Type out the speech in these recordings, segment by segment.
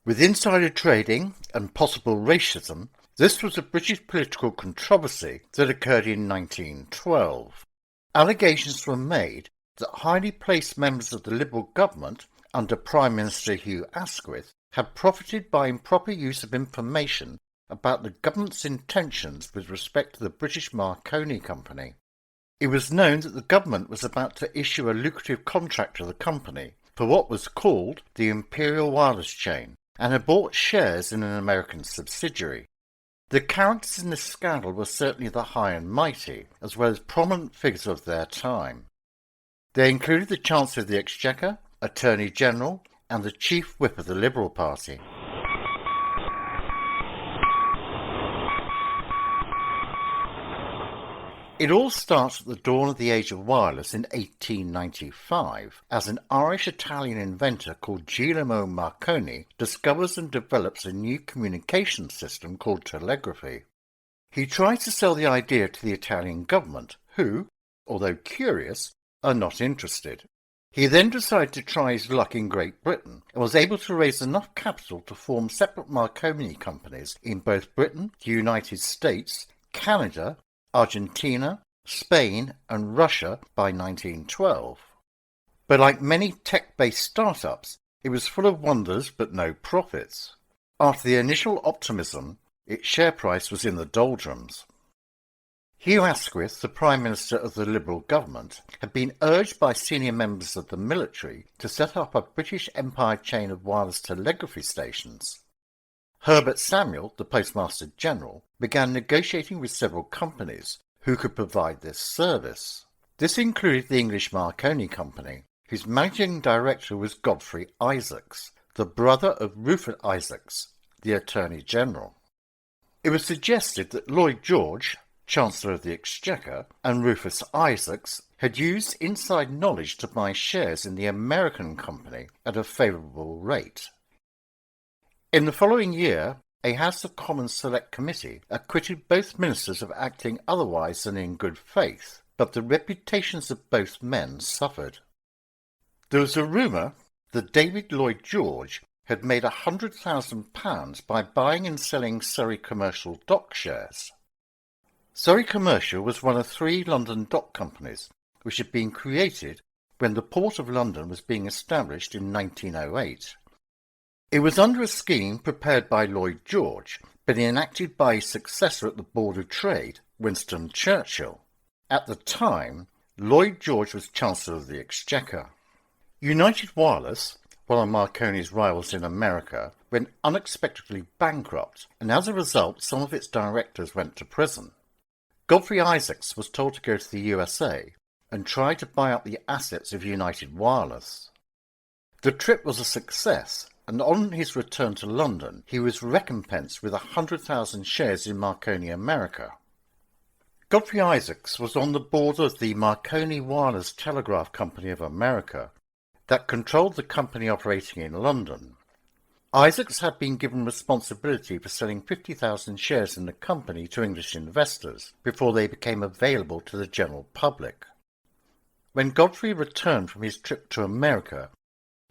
With insider trading and possible racism, this was a British political controversy that occurred in 1912. Allegations were made that highly placed members of the Liberal government under Prime Minister Hugh Asquith had profited by improper use of information about the government's intentions with respect to the British Marconi Company. It was known that the government was about to issue a lucrative contract to the company for what was called the Imperial Wireless Chain, and had bought shares in an American subsidiary. The characters in this scandal were certainly the high and mighty, as well as prominent figures of their time. They included the Chancellor of the Exchequer, Attorney General, and the Chief Whip of the Liberal Party. It all starts at the dawn of the age of wireless in 1895, as an Irish-Italian inventor called Guglielmo Marconi discovers and develops a new communication system called telegraphy. He tries to sell the idea to the Italian government, who, although curious, are not interested. He then decided to try his luck in Great Britain and was able to raise enough capital to form separate Marconi companies in both Britain, the United States, Canada, Argentina, Spain and Russia by 1912. But like many tech-based startups, it was full of wonders but no profits. After the initial optimism, its share price was in the doldrums. Hugh Asquith, the Prime Minister of the Liberal government, had been urged by senior members of the military to set up a British Empire chain of wireless telegraphy stations. Herbert Samuel, the Postmaster General, began negotiating with several companies who could provide this service. This included the English Marconi Company, whose managing director was Godfrey Isaacs, the brother of Rupert Isaacs, the Attorney General. It was suggested that Lloyd George, Chancellor of the Exchequer, and Rufus Isaacs had used inside knowledge to buy shares in the American company at a favourable rate. In the following year, a House of Commons Select Committee acquitted both ministers of acting otherwise than in good faith, but the reputations of both men suffered. There was a rumour that David Lloyd George had made £100,000 by buying and selling Surrey Commercial Dock shares. Surrey Commercial was one of 3 London dock companies which had been created when the Port of London was being established in 1908. It was under a scheme prepared by Lloyd George, but enacted by his successor at the Board of Trade, Winston Churchill. At the time, Lloyd George was Chancellor of the Exchequer. United Wireless, one of Marconi's rivals in America, went unexpectedly bankrupt, and as a result some of its directors went to prison. Godfrey Isaacs was told to go to the USA and try to buy up the assets of United Wireless. The trip was a success, and on his return to London he was recompensed with 100,000 shares in Marconi America. Godfrey Isaacs was on the board of the Marconi Wireless Telegraph Company of America that controlled the company operating in London. Isaacs had been given responsibility for selling 50,000 shares in the company to English investors before they became available to the general public. When Godfrey returned from his trip to America,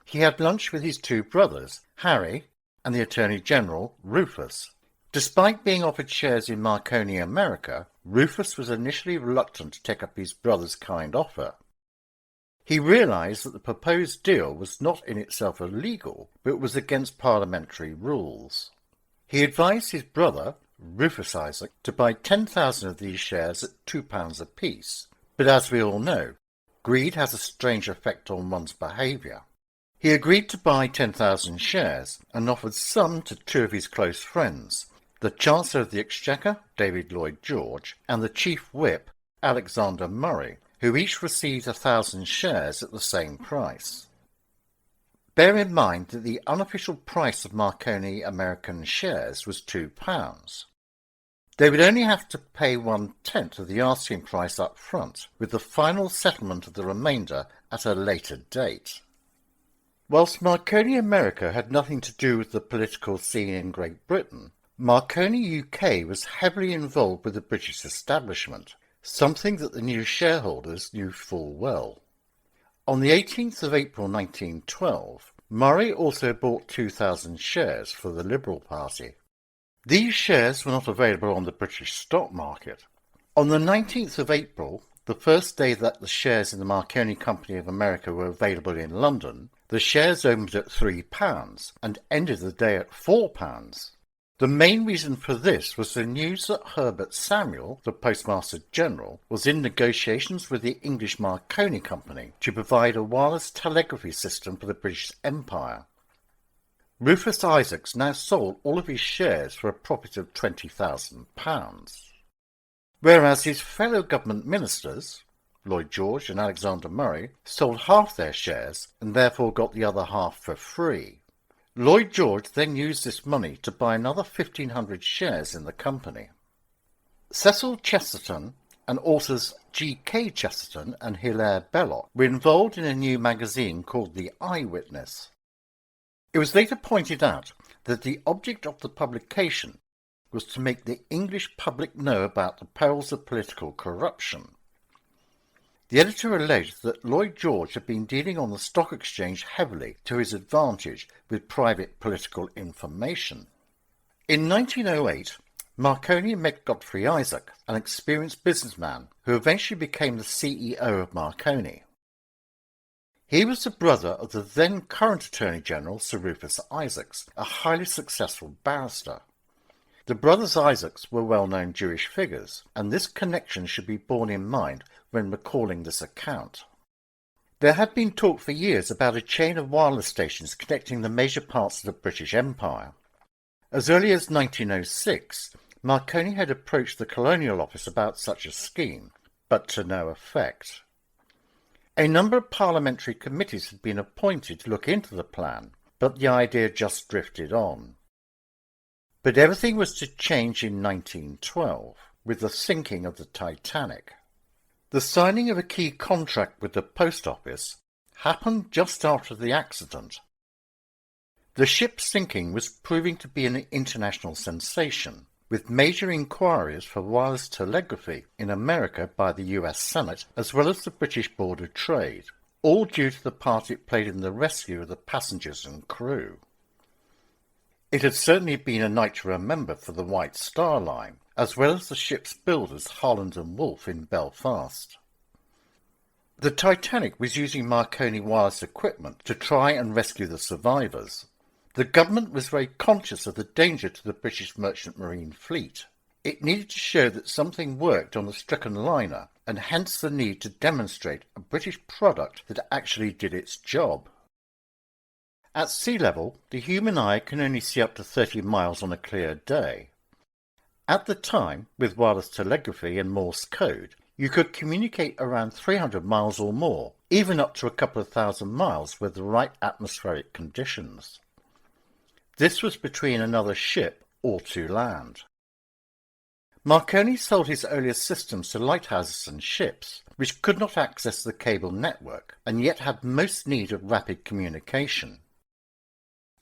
he had lunch with his 2 brothers, Harry and the Attorney General, Rufus. Despite being offered shares in Marconi America, Rufus was initially reluctant to take up his brother's kind offer. He realised that the proposed deal was not in itself illegal, but was against parliamentary rules. He advised his brother, Rufus Isaac, to buy 10,000 of these shares at £2 apiece, but as we all know, greed has a strange effect on one's behaviour. He agreed to buy 10,000 shares and offered some to 2 of his close friends, the Chancellor of the Exchequer, David Lloyd George, and the Chief Whip, Alexander Murray, who each received 1,000 shares at the same price. Bear in mind that the unofficial price of Marconi American shares was £2. They would only have to pay 1/10 of the asking price up front, with the final settlement of the remainder at a later date. Whilst Marconi America had nothing to do with the political scene in Great Britain, Marconi UK was heavily involved with the British establishment, something that the new shareholders knew full well. On the 18th of April 1912, Murray also bought 2,000 shares for the Liberal Party. These shares were not available on the British stock market. On the 19th of April, the first day that the shares in the Marconi Company of America were available in London, the shares opened at £3 and ended the day at £4. The main reason for this was the news that Herbert Samuel, the Postmaster General, was in negotiations with the English Marconi Company to provide a wireless telegraphy system for the British Empire. Rufus Isaacs now sold all of his shares for a profit of £20,000. Whereas his fellow government ministers, Lloyd George and Alexander Murray, sold half their shares and therefore got the other half for free. Lloyd George then used this money to buy another 1,500 shares in the company. Cecil Chesterton and authors G.K. Chesterton and Hilaire Belloc were involved in a new magazine called The Eyewitness. It was later pointed out that the object of the publication was to make the English public know about the perils of political corruption. The editor alleged that Lloyd George had been dealing on the stock exchange heavily to his advantage with private political information. In 1908, Marconi met Godfrey Isaac, an experienced businessman who eventually became the CEO of Marconi. He was the brother of the then current Attorney General Sir Rufus Isaacs, a highly successful barrister. The brothers Isaacs were well-known Jewish figures, and this connection should be borne in mind when recalling this account. There had been talk for years about a chain of wireless stations connecting the major parts of the British Empire. As early as 1906, Marconi had approached the Colonial Office about such a scheme, but to no effect. A number of parliamentary committees had been appointed to look into the plan, but the idea just drifted on. But everything was to change in 1912, with the sinking of the Titanic. The signing of a key contract with the Post Office happened just after the accident. The ship sinking was proving to be an international sensation, with major inquiries for wireless telegraphy in America by the US Senate as well as the British Board of Trade, all due to the part it played in the rescue of the passengers and crew. It had certainly been a night to remember for the White Star Line, as well as the ship's builders Holland and Wolff in Belfast. The Titanic was using Marconi wireless equipment to try and rescue the survivors. The government was very conscious of the danger to the British merchant marine fleet. It needed to show that something worked on the stricken liner, and hence the need to demonstrate a British product that actually did its job. At sea level, the human eye can only see up to 30 miles on a clear day. At the time, with wireless telegraphy and Morse code, you could communicate around 300 miles or more, even up to a couple of thousand miles with the right atmospheric conditions. This was between another ship or to land. Marconi sold his earliest systems to lighthouses and ships, which could not access the cable network, and yet had most need of rapid communication.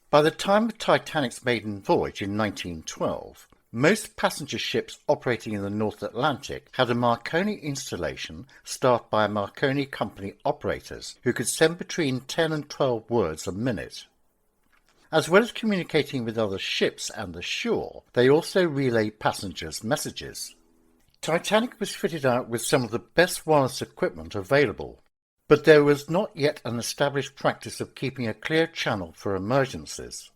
By the time of Titanic's maiden voyage in 1912, most passenger ships operating in the North Atlantic had a Marconi installation staffed by Marconi Company operators who could send between 10 and 12 words a minute. As well as communicating with other ships and the shore, they also relayed passengers' messages. Titanic was fitted out with some of the best wireless equipment available, but there was not yet an established practice of keeping a clear channel for emergencies.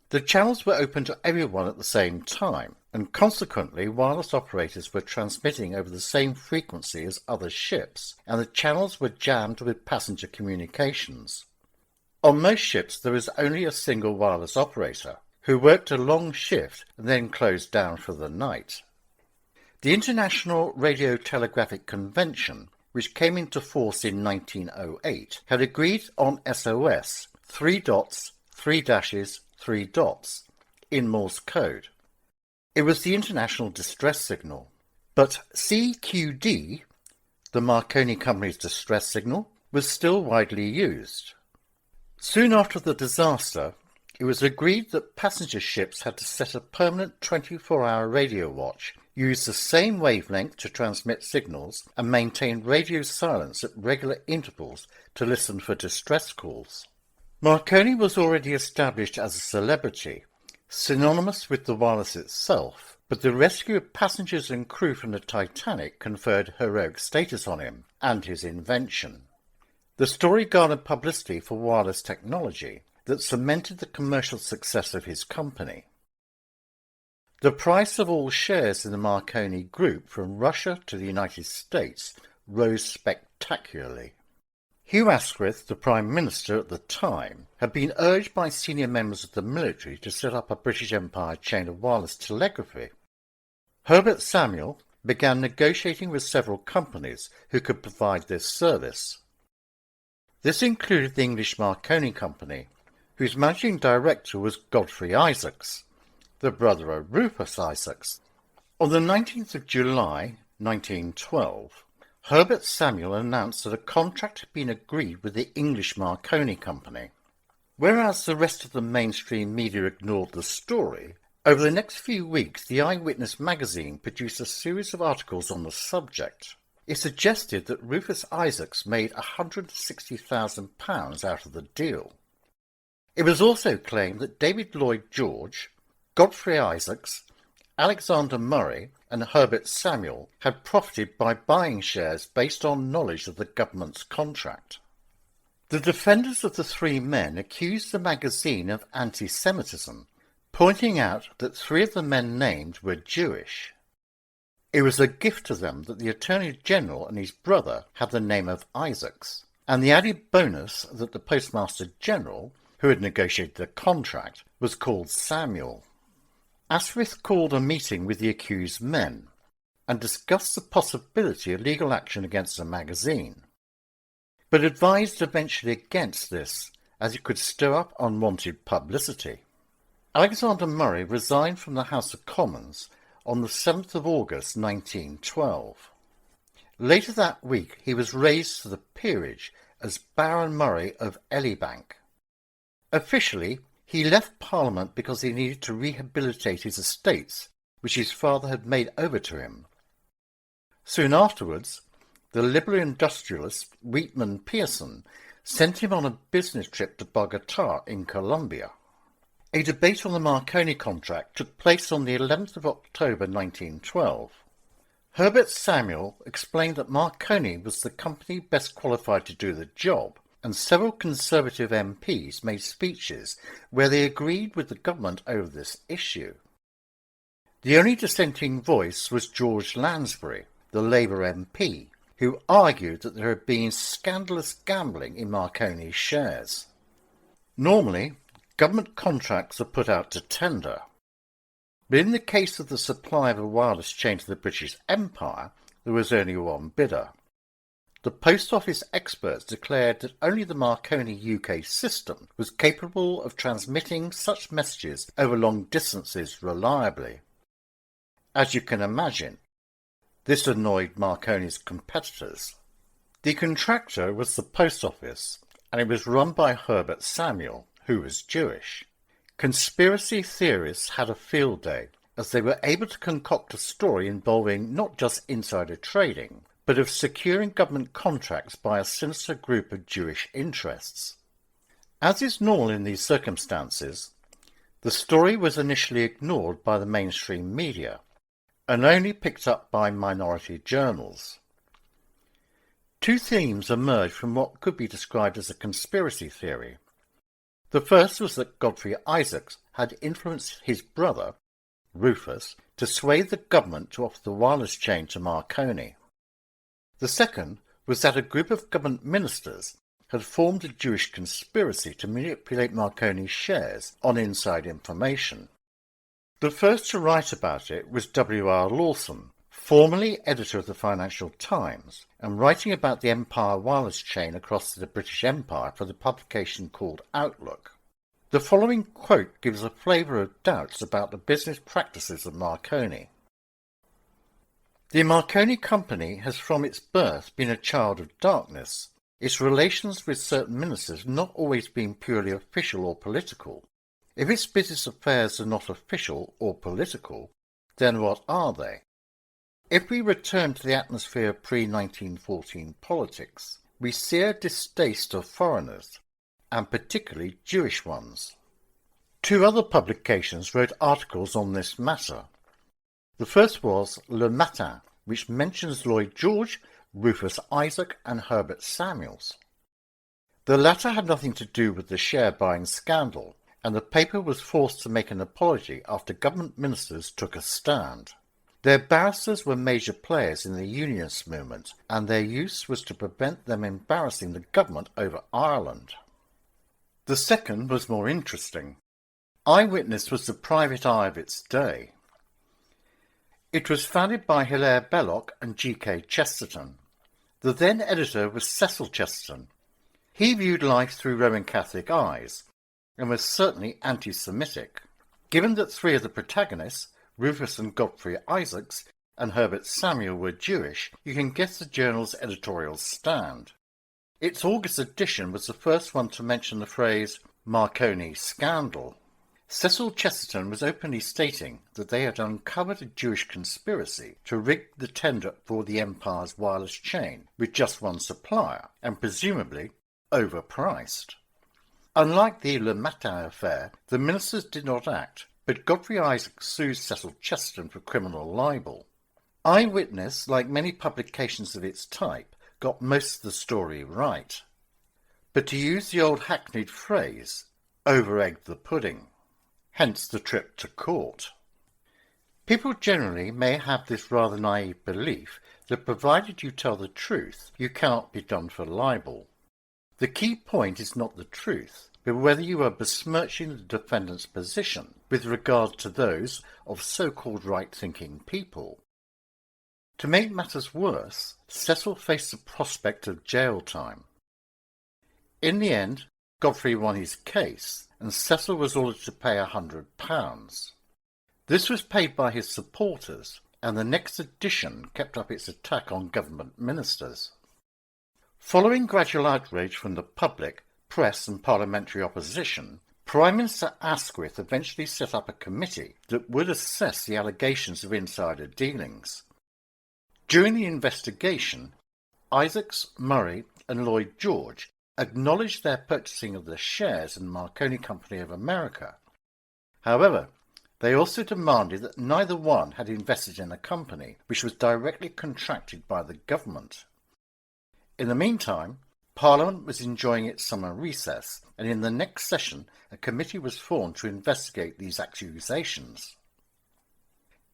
The channels were open to everyone at the same time, and consequently wireless operators were transmitting over the same frequency as other ships, and the channels were jammed with passenger communications. On most ships there was only a single wireless operator, who worked a long shift and then closed down for the night. The International Radio-Telegraphic Convention, which came into force in 1908, had agreed on SOS, 3 dots, 3 dashes, 3 dots, in Morse code. It was the international distress signal. But CQD, the Marconi Company's distress signal, was still widely used. Soon after the disaster, it was agreed that passenger ships had to set a permanent 24-hour radio watch, use the same wavelength to transmit signals, and maintain radio silence at regular intervals to listen for distress calls. Marconi was already established as a celebrity, synonymous with the wireless itself, but the rescue of passengers and crew from the Titanic conferred heroic status on him and his invention. The story garnered publicity for wireless technology that cemented the commercial success of his company. The price of all shares in the Marconi Group from Russia to the United States rose spectacularly. Hugh Asquith, the Prime Minister at the time, had been urged by senior members of the military to set up a British Empire chain of wireless telegraphy. Herbert Samuel began negotiating with several companies who could provide this service. This included the English Marconi Company, whose managing director was Godfrey Isaacs, the brother of Rufus Isaacs. On the 19th of July, 1912, Herbert Samuel announced that a contract had been agreed with the English Marconi Company. Whereas the rest of the mainstream media ignored the story, over the next few weeks the Eyewitness magazine produced a series of articles on the subject. It suggested that Rufus Isaacs made £160,000 out of the deal. It was also claimed that David Lloyd George, Godfrey Isaacs, Alexander Murray and Herbert Samuel had profited by buying shares based on knowledge of the government's contract. The defenders of the three men accused the magazine of anti-Semitism, pointing out that three of the men named were Jewish. It was a gift to them that the Attorney General and his brother had the name of Isaacs, and the added bonus that the Postmaster General, who had negotiated the contract, was called Samuel. Asquith called a meeting with the accused men and discussed the possibility of legal action against the magazine, but advised eventually against this as it could stir up unwanted publicity. Alexander Murray resigned from the House of Commons on the 7th of August 1912. Later that week he was raised to the peerage as Baron Murray of Elibank. Officially, he left Parliament because he needed to rehabilitate his estates, which his father had made over to him. Soon afterwards, the Liberal industrialist Wheatman Pearson sent him on a business trip to Bogota in Colombia. A debate on the Marconi contract took place on the 11th of October 1912. Herbert Samuel explained that Marconi was the company best qualified to do the job, and several Conservative MPs made speeches where they agreed with the government over this issue. The only dissenting voice was George Lansbury, the Labour MP, who argued that there had been scandalous gambling in Marconi's shares. Normally, government contracts are put out to tender, but in the case of the supply of a wireless chain to the British Empire, there was only one bidder. The Post Office experts declared that only the Marconi UK system was capable of transmitting such messages over long distances reliably. As you can imagine, this annoyed Marconi's competitors. The contractor was the Post Office, and it was run by Herbert Samuel, who was Jewish. Conspiracy theorists had a field day, as they were able to concoct a story involving not just insider trading, but of securing government contracts by a sinister group of Jewish interests. As is normal in these circumstances, the story was initially ignored by the mainstream media, and only picked up by minority journals. Two themes emerged from what could be described as a conspiracy theory. The first was that Godfrey Isaacs had influenced his brother, Rufus, to sway the government to offer the wireless chain to Marconi. The second was that a group of government ministers had formed a Jewish conspiracy to manipulate Marconi's shares on inside information. The first to write about it was W.R. Lawson, formerly editor of the Financial Times, and writing about the Empire wireless chain across the British Empire for the publication called Outlook. The following quote gives a flavour of doubts about the business practices of Marconi. The Marconi Company has from its birth been a child of darkness. Its relations with certain ministers have not always been purely official or political. If its business affairs are not official or political, then what are they? If we return to the atmosphere of pre-1914 politics, we see a distaste of foreigners, and particularly Jewish ones. Two other publications wrote articles on this matter. The first was Le Matin, which mentions Lloyd George, Rufus Isaac, and Herbert Samuels. The latter had nothing to do with the share-buying scandal, and the paper was forced to make an apology after government ministers took a stand. Their barristers were major players in the unionist movement, and their use was to prevent them embarrassing the government over Ireland. The second was more interesting. Eyewitness was the private eye of its day. It was founded by Hilaire Belloc and G.K. Chesterton. The then editor was Cecil Chesterton. He viewed life through Roman Catholic eyes, and was certainly anti-Semitic. Given that three of the protagonists, Rufus and Godfrey Isaacs and Herbert Samuel, were Jewish, you can guess the journal's editorial stand. Its August edition was the first one to mention the phrase Marconi Scandal. Cecil Chesterton was openly stating that they had uncovered a Jewish conspiracy to rig the tender for the Empire's wireless chain with just one supplier, and presumably overpriced. Unlike the Le Matin affair, the ministers did not act, but Godfrey Isaacs sued Cecil Chesterton for criminal libel. Eyewitness, like many publications of its type, got most of the story right. But to use the old hackneyed phrase, over-egged the pudding. Hence the trip to court. People generally may have this rather naive belief that provided you tell the truth, you cannot be done for libel. The key point is not the truth, but whether you are besmirching the defendant's position with regard to those of so-called right-thinking people. To make matters worse, Cecil faced the prospect of jail time. In the end, Godfrey won his case, and Cecil was ordered to pay £100. This was paid by his supporters, and the next edition kept up its attack on government ministers. Following gradual outrage from the public, press and parliamentary opposition, Prime Minister Asquith eventually set up a committee that would assess the allegations of insider dealings. During the investigation, Isaacs, Murray and Lloyd George acknowledged their purchasing of the shares in the Marconi Company of America. However, they also demanded that neither one had invested in a company which was directly contracted by the government. In the meantime, Parliament was enjoying its summer recess, and in the next session a committee was formed to investigate these accusations.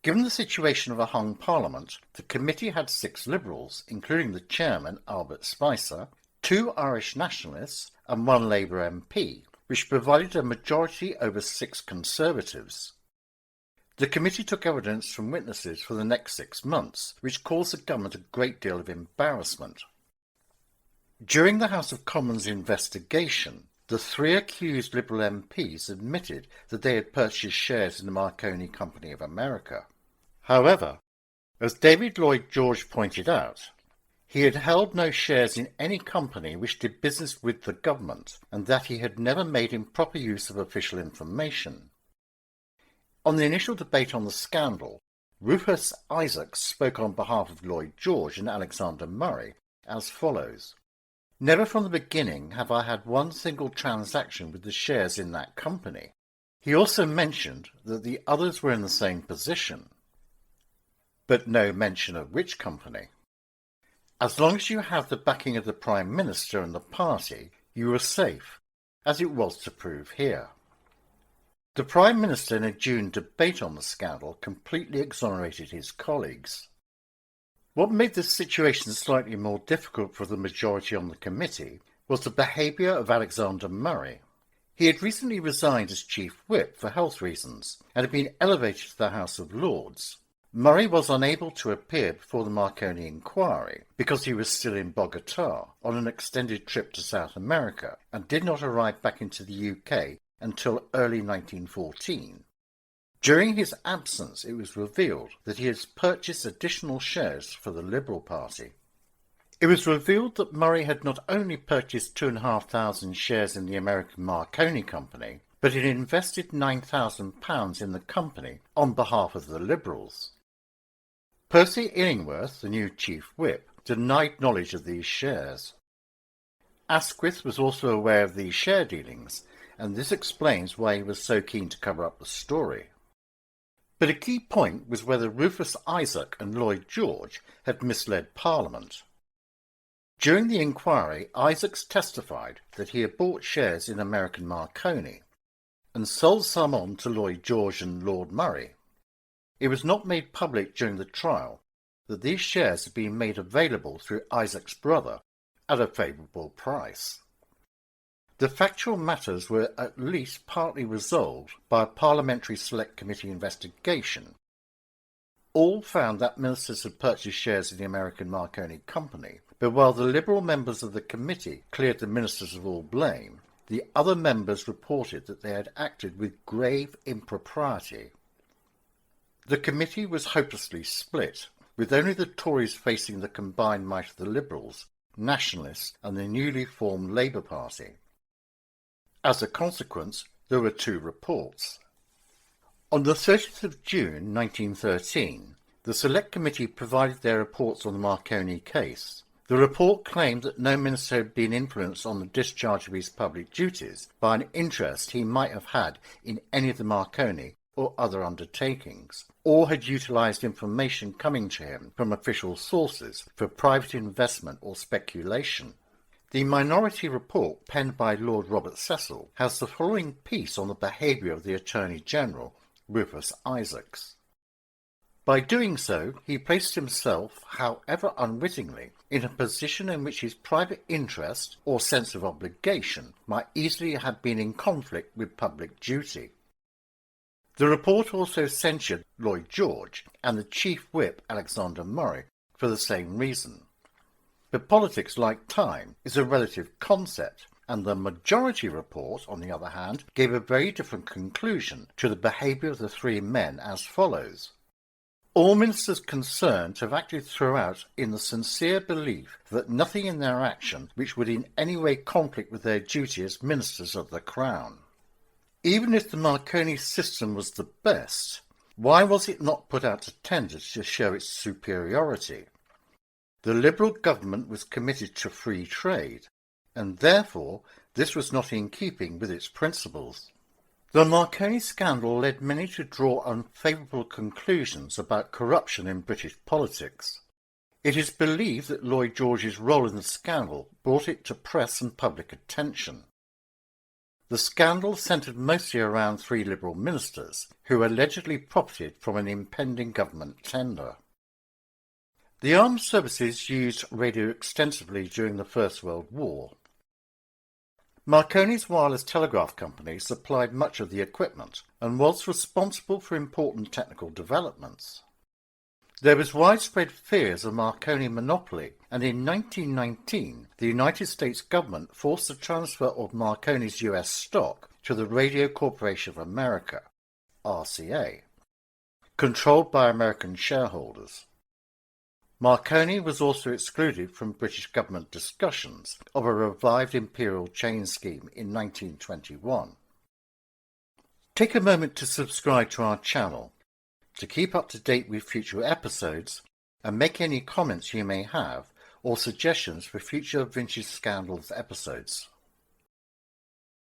Given the situation of a hung Parliament, the committee had 6 Liberals, including the chairman, Albert Spicer, 2 Irish nationalists and 1 Labour MP, which provided a majority over 6 Conservatives. The committee took evidence from witnesses for the next 6 months, which caused the government a great deal of embarrassment. During the House of Commons investigation, the 3 accused Liberal MPs admitted that they had purchased shares in the Marconi Company of America. However, as David Lloyd George pointed out, he had held no shares in any company which did business with the government, and that he had never made improper use of official information. On the initial debate on the scandal, Rufus Isaacs spoke on behalf of Lloyd George and Alexander Murray as follows. Never from the beginning have I had one single transaction with the shares in that company. He also mentioned that the others were in the same position, but no mention of which company. As long as you have the backing of the Prime Minister and the party, you are safe, as it was to prove here. The Prime Minister in a June debate on the scandal completely exonerated his colleagues. What made this situation slightly more difficult for the majority on the committee was the behaviour of Alexander Murray. He had recently resigned as Chief Whip for health reasons and had been elevated to the House of Lords. Murray was unable to appear before the Marconi inquiry because he was still in Bogota on an extended trip to South America and did not arrive back into the UK until early 1914. During his absence, it was revealed that he had purchased additional shares for the Liberal Party. It was revealed that Murray had not only purchased 2,500 shares in the American Marconi Company, but had invested £9,000 in the company on behalf of the Liberals. Percy Illingworth, the new Chief Whip, denied knowledge of these shares. Asquith was also aware of these share dealings, and this explains why he was so keen to cover up the story. But a key point was whether Rufus Isaac and Lloyd George had misled Parliament. During the inquiry, Isaacs testified that he had bought shares in American Marconi and sold some on to Lloyd George and Lord Murray. It was not made public during the trial that these shares had been made available through Isaac's brother at a favourable price. The factual matters were at least partly resolved by a Parliamentary Select Committee investigation. All found that ministers had purchased shares in the American Marconi Company, but while the Liberal members of the committee cleared the ministers of all blame, the other members reported that they had acted with grave impropriety. The committee was hopelessly split, with only the Tories facing the combined might of the Liberals, Nationalists and the newly formed Labour Party. As a consequence, there were two reports. On the 30th of June 1913, the Select Committee provided their reports on the Marconi case. The report claimed that no minister had been influenced on the discharge of his public duties by an interest he might have had in any of the Marconi or other undertakings, or had utilised information coming to him from official sources for private investment or speculation. The minority report, penned by Lord Robert Cecil, has the following piece on the behaviour of the Attorney-General, Rufus Isaacs. By doing so, he placed himself, however unwittingly, in a position in which his private interest or sense of obligation might easily have been in conflict with public duty. The report also censured Lloyd George and the Chief Whip Alexander Murray for the same reason. But politics, like time, is a relative concept, and the majority report, on the other hand, gave a very different conclusion to the behaviour of the three men as follows. All ministers concerned have acted throughout in the sincere belief that nothing in their action which would in any way conflict with their duty as ministers of the Crown. Even if the Marconi system was the best, why was it not put out to tender to show its superiority? The Liberal government was committed to free trade, and therefore this was not in keeping with its principles. The Marconi Scandal led many to draw unfavourable conclusions about corruption in British politics. It is believed that Lloyd George's role in the scandal brought it to press and public attention. The scandal centred mostly around three Liberal ministers, who allegedly profited from an impending government tender. The armed services used radio extensively during the First World War. Marconi's wireless telegraph company supplied much of the equipment and was responsible for important technical developments. There was widespread fears of Marconi monopoly, and in 1919 the United States government forced the transfer of Marconi's US stock to the Radio Corporation of America, RCA, controlled by American shareholders. Marconi was also excluded from British government discussions of a revived imperial chain scheme in 1921. Take a moment to subscribe to our channel to keep up to date with future episodes and make any comments you may have or suggestions for future Vintage Scandals episodes.